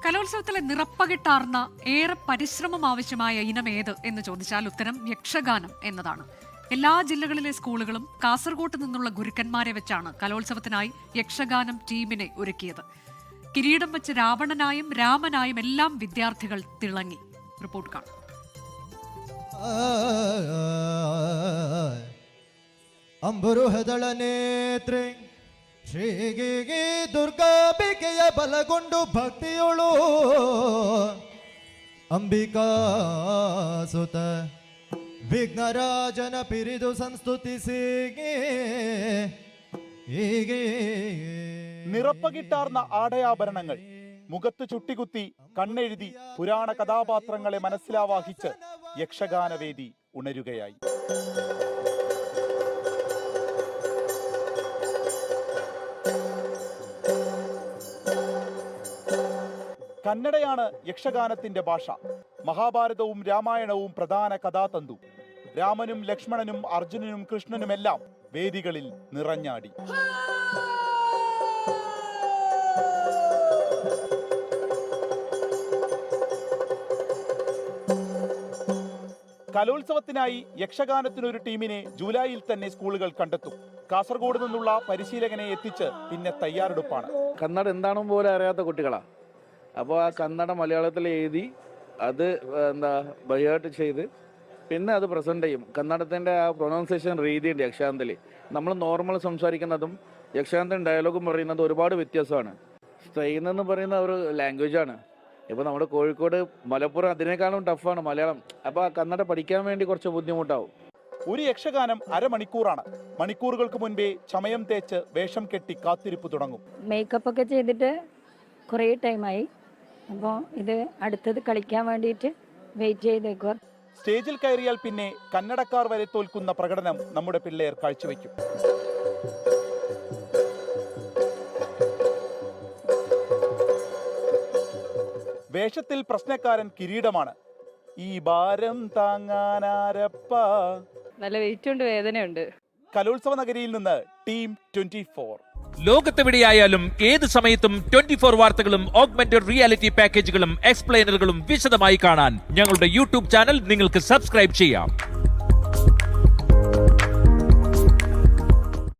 കലോത്സവത്തിലെ നിറപ്പകിട്ടാർന്ന ഏറെ പരിശ്രമം ആവശ്യമായ ഇനം ഏത് എന്ന് ചോദിച്ചാൽ ഉത്തരം യക്ഷഗാനം എന്നതാണ്. എല്ലാ ജില്ലകളിലെ സ്കൂളുകളും കാസർഗോട്ട് നിന്നുള്ള ഗുരുക്കന്മാരെ വെച്ചാണ് കലോത്സവത്തിനായി യക്ഷഗാനം ടീമിനെ ഒരുക്കിയത്. കിരീടം വെച്ച് രാവണനായും രാമനായും എല്ലാം വിദ്യാർത്ഥികൾ തിളങ്ങി. റിപ്പോർട്ട് കാണാം. ಅಂಬರುಹದಳನೇತ್ರೆ ಶ್ರೀಗಿ ದುರ್ಗಾಂಬಿಕೆಯ ಬಲಗೊಂಡು ಭಕ್ತಿಯೊಳು ಅಂಬಿಕಾ ಸುತ ವಿಘ್ನರಾಜನ ಪಿರಿದು ಸಂಸ್ತುತಿಸಿ നിറപ്പകിട്ടാർന്ന ആടയാഭരണങ്ങൾ, മുഖത്ത് ചുട്ടികുത്തി കണ്ണെഴുതി പുരാണ കഥാപാത്രങ്ങളെ മനസ്സിലാവാഹിച്ച് യക്ഷഗാനവേദി ഉണരുകയായി. കന്നഡയാണ് യക്ഷഗാനത്തിന്റെ ഭാഷ. മഹാഭാരതവും രാമായണവും പ്രധാന കഥാതന്തു. രാമനും ലക്ഷ്മണനും അർജുനനും കൃഷ്ണനുമെല്ലാം വേദികളിൽ നിറഞ്ഞാടി. കലോത്സവത്തിനായി യക്ഷഗാനത്തിനൊരു ടീമിനെ ജൂലൈയിൽ തന്നെ സ്കൂളുകൾ കണ്ടെത്തും. കാസർഗോഡ് നിന്നുള്ള പരിശീലകനെ എത്തിച്ച് പിന്നെ തയ്യാറെടുപ്പാണ്. കന്നഡ എന്താണെന്ന് പോലെ അറിയാത്ത കുട്ടികളാണ്. അപ്പോൾ ആ കന്നഡ മലയാളത്തിൽ എഴുതി അത് ബൈഹാർട്ട് ചെയ്ത് പിന്നെ അത് പ്രസൻറ്റ് ചെയ്യും. കന്നഡത്തിൻ്റെ ആ പ്രൊനൗൺസിയേഷൻ രീതിയുണ്ട് യക്ഷഗാനത്തിൽ. നമ്മൾ നോർമൽ സംസാരിക്കുന്നതും യക്ഷഗാനത്തിൻ്റെ ഡയലോഗും പറയുന്നത് ഒരുപാട് വ്യത്യാസമാണ്. സ്ട്രെയിൻ എന്ന് പറയുന്ന ഒരു ലാംഗ്വേജാണ്. ഇപ്പോൾ നമ്മുടെ കോഴിക്കോട് മലപ്പുറം അതിനേക്കാളും ടഫാണ് മലയാളം. അപ്പോൾ ആ കന്നഡ പഠിക്കാൻ വേണ്ടി കുറച്ച് ബുദ്ധിമുട്ടാവും. ഒരു യക്ഷഗാനം അരമണിക്കൂറാണ്. മണിക്കൂറുകൾക്ക് മുൻപേ ചമയം തേച്ച് വേഷം കെട്ടി കാത്തിരിപ്പ് തുടങ്ങും. മേക്കപ്പ് ഒക്കെ ചെയ്തിട്ട് കുറേ ടൈമായി. അപ്പോൾ ഇത് അടുത്തത് കളിക്കാൻ വേണ്ടിയിട്ട് വെയിറ്റ് ചെയ്തേക്കുക. സ്റ്റേജിൽ കയറിയാൽ പിന്നെ കന്നഡക്കാർ വരെ തോൽക്കുന്ന പ്രകടനം നമ്മുടെ പിള്ളേർ കാഴ്ചവെക്കും. വേഷത്തിൽ പ്രശ്നക്കാരൻ കിരീടമാണ്. ഈ ഭാരം താങ്ങാനാരപ്പ. നല്ല വെയിറ്റ് ഉണ്ട്, വേദനയുണ്ട്. കലോത്സവ നഗരിയിൽ നിന്ന് ടീം 24. ലോകത്തെവിടെയായാലും ഏത് സമയത്തും 24 വാർത്തകളും ഓഗ്മെന്റഡ് റിയാലിറ്റി പാക്കേജുകളും എക്സ്പ്ലെയിനറുകളും വിശദമായി കാണാൻ ഞങ്ങളുടെ യൂട്യൂബ് ചാനൽ നിങ്ങൾക്ക് സബ്സ്ക്രൈബ് ചെയ്യാം.